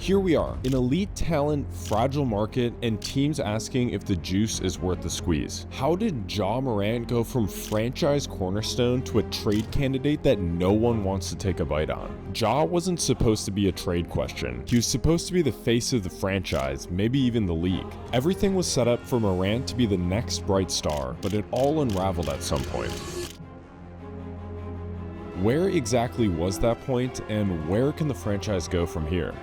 Here we are, an elite talent, fragile market, and teams asking if the juice is worth the squeeze. How did Ja Morant go from franchise cornerstone to a trade candidate that no one wants to take a bite on? Ja wasn't supposed to be a trade question. He was supposed to be the face of the franchise, maybe even the league. Everything was set up for Morant to be the next bright star, but it all unraveled at some point. Where exactly was that point, and where can the franchise go from here?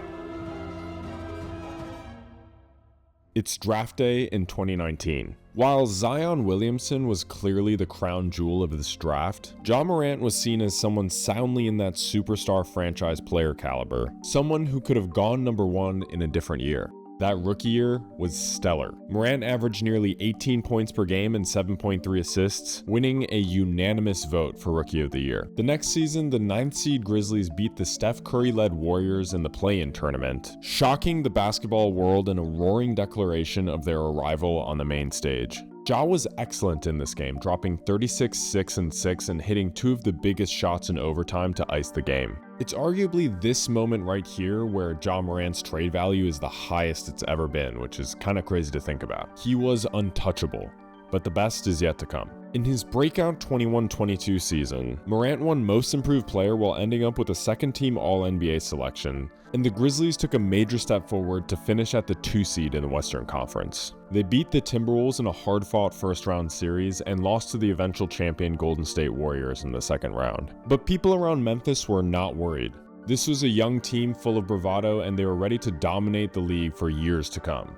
It's draft day in 2019. While Zion Williamson was clearly the crown jewel of this draft, Ja Morant was seen as someone soundly in that superstar franchise player caliber, someone who could have gone number one in a different year. That rookie year was stellar. Morant averaged nearly 18 points per game and 7.3 assists, winning a unanimous vote for Rookie of the Year. The next season, the 9th seed Grizzlies beat the Steph Curry-led Warriors in the play-in tournament, shocking the basketball world in a roaring declaration of their arrival on the main stage. Ja was excellent in this game, dropping 36, 6, and 6 and hitting two of the biggest shots in overtime to ice the game. It's arguably this moment right here where Ja Morant's trade value is the highest it's ever been, which is kind of crazy to think about. He was untouchable, but the best is yet to come. In his breakout 21-22 season, Morant won Most Improved Player while ending up with a second-team All-NBA selection, and the Grizzlies took a major step forward to finish at the 2 seed in the Western Conference. They beat the Timberwolves in a hard-fought first-round series and lost to the eventual champion Golden State Warriors in the second round. But people around Memphis were not worried. This was a young team full of bravado, and they were ready to dominate the league for years to come.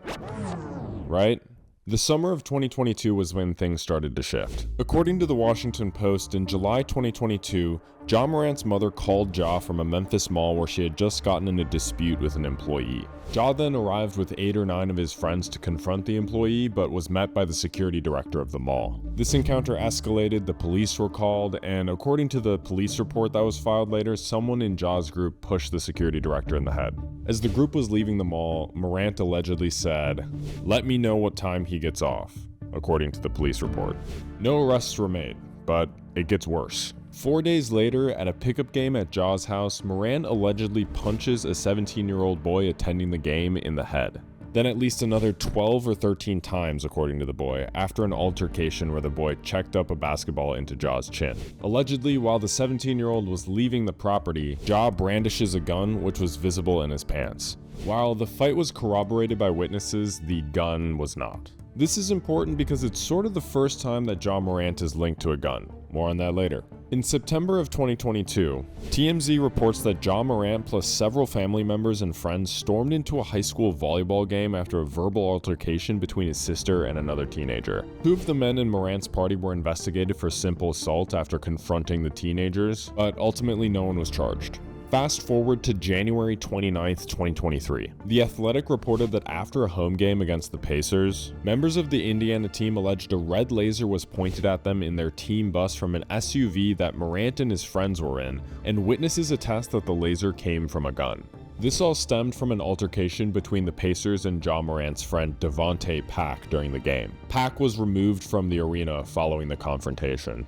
Right? The summer of 2022 was when things started to shift. According to the Washington Post, in July 2022, Ja Morant's mother called Ja from a Memphis mall where she had just gotten in a dispute with an employee. Ja then arrived with 8 or 9 of his friends to confront the employee, but was met by the security director of the mall. This encounter escalated, the police were called, and according to the police report that was filed later, someone in Ja's group pushed the security director in the head. As the group was leaving the mall, Morant allegedly said, "Let me know what time he gets off," according to the police report. No arrests were made, but it gets worse. 4 days later, at a pickup game at Ja's house, Morant allegedly punches a 17-year-old boy attending the game in the head. Then at least another 12 or 13 times, according to the boy, after an altercation where the boy checked up a basketball into Ja's chin. Allegedly, while the 17-year-old was leaving the property, Ja brandishes a gun which was visible in his pants. While the fight was corroborated by witnesses, the gun was not. This is important because it's sort of the first time that Ja Morant is linked to a gun. More on that later. In September of 2022, TMZ reports that Ja Morant plus several family members and friends stormed into a high school volleyball game after a verbal altercation between his sister and another teenager. 2 of the men in Morant's party were investigated for simple assault after confronting the teenagers, but ultimately no one was charged. Fast forward to January 29th, 2023. The Athletic reported that after a home game against the Pacers, members of the Indiana team alleged a red laser was pointed at them in their team bus from an SUV that Morant and his friends were in, and witnesses attest that the laser came from a gun. This all stemmed from an altercation between the Pacers and Ja Morant's friend Devontae Pack during the game. Pack was removed from the arena following the confrontation.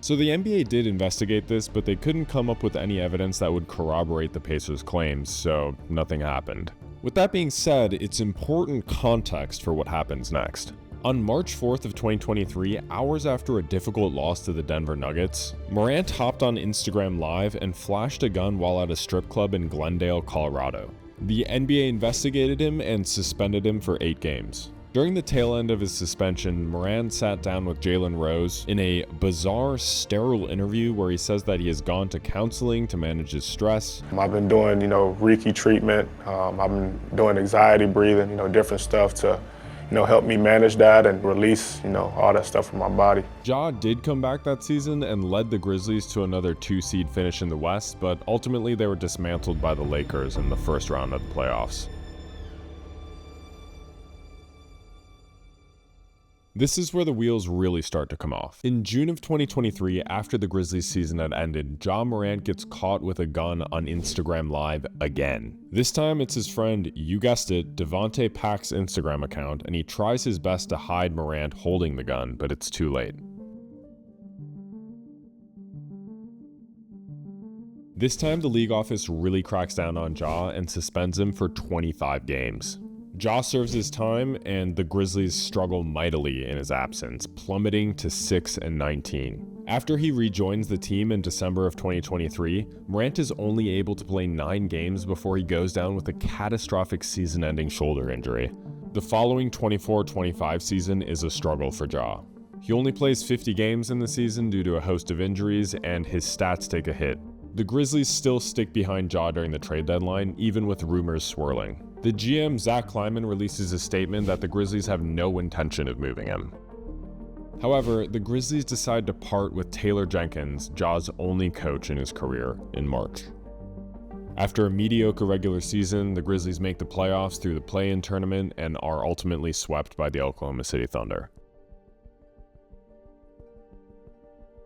So the NBA did investigate this, but they couldn't come up with any evidence that would corroborate the Pacers' claims, so nothing happened. With that being said, it's important context for what happens next. On March 4th of 2023, hours after a difficult loss to the Denver Nuggets, Morant hopped on Instagram Live and flashed a gun while at a strip club in Glendale, Colorado. The NBA investigated him and suspended him for 8 games. During the tail end of his suspension, Morant sat down with Jalen Rose in a bizarre, sterile interview where he says that he has gone to counseling to manage his stress. I've been doing, Reiki treatment. I've been doing anxiety breathing, different stuff to, help me manage that and release, all that stuff from my body. Ja did come back that season and led the Grizzlies to another 2-seed finish in the West, but ultimately they were dismantled by the Lakers in the first round of the playoffs. This is where the wheels really start to come off. In June of 2023, after the Grizzlies season had ended, Ja Morant gets caught with a gun on Instagram Live again. This time it's his friend, you guessed it, Devontae Pack's Instagram account, and he tries his best to hide Morant holding the gun, but it's too late. This time, the league office really cracks down on Ja and suspends him for 25 games. Ja serves his time, and the Grizzlies struggle mightily in his absence, plummeting to 6-19. After he rejoins the team in December of 2023, Morant is only able to play 9 games before he goes down with a catastrophic season-ending shoulder injury. The following 24-25 season is a struggle for Ja. He only plays 50 games in the season due to a host of injuries, and his stats take a hit. The Grizzlies still stick behind Ja during the trade deadline, even with rumors swirling. The GM, Zach Kleiman, releases a statement that the Grizzlies have no intention of moving him. However, the Grizzlies decide to part with Taylor Jenkins, Ja's only coach in his career, in March. After a mediocre regular season, the Grizzlies make the playoffs through the play-in tournament and are ultimately swept by the Oklahoma City Thunder.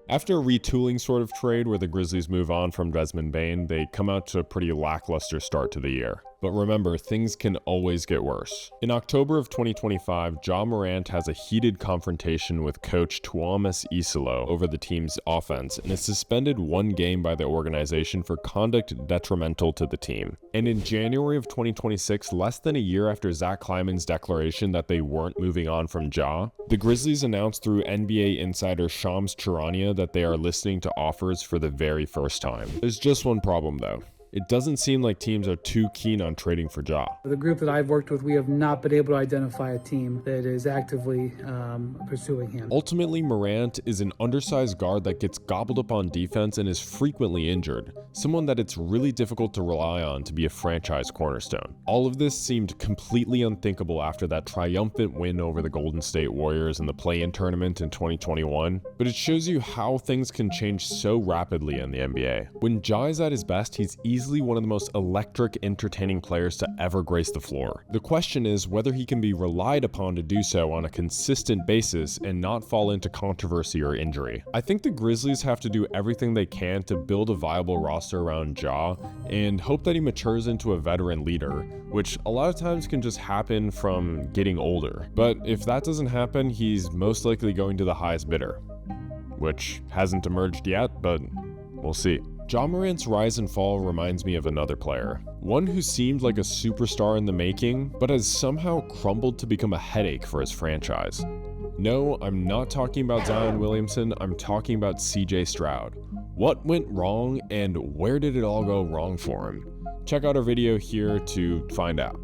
After a retooling sort of trade where the Grizzlies move on from Desmond Bane, they come out to a pretty lackluster start to the year. But remember, things can always get worse. In October of 2025, Ja Morant has a heated confrontation with coach Tuomas Isalo over the team's offense and is suspended 1 game by the organization for conduct detrimental to the team. And in January of 2026, less than a year after Zach Kleiman's declaration that they weren't moving on from Ja, the Grizzlies announced through NBA insider Shams Charania that they are listening to offers for the very first time. There's just one problem though. It doesn't seem like teams are too keen on trading for Ja. The group that I've worked with, we have not been able to identify a team that is actively pursuing him. Ultimately, Morant is an undersized guard that gets gobbled up on defense and is frequently injured, someone that it's really difficult to rely on to be a franchise cornerstone. All of this seemed completely unthinkable after that triumphant win over the Golden State Warriors in the play-in tournament in 2021, but it shows you how things can change so rapidly in the NBA. When Ja is at his best, he's easily one of the most electric, entertaining players to ever grace the floor. The question is whether he can be relied upon to do so on a consistent basis and not fall into controversy or injury. I think the Grizzlies have to do everything they can to build a viable roster around Ja and hope that he matures into a veteran leader, which a lot of times can just happen from getting older. But if that doesn't happen, he's most likely going to the highest bidder, which hasn't emerged yet, but we'll see. Ja Morant's rise and fall reminds me of another player, one who seemed like a superstar in the making, but has somehow crumbled to become a headache for his franchise. No, I'm not talking about Zion Williamson, I'm talking about CJ Stroud. What went wrong and where did it all go wrong for him? Check out our video here to find out.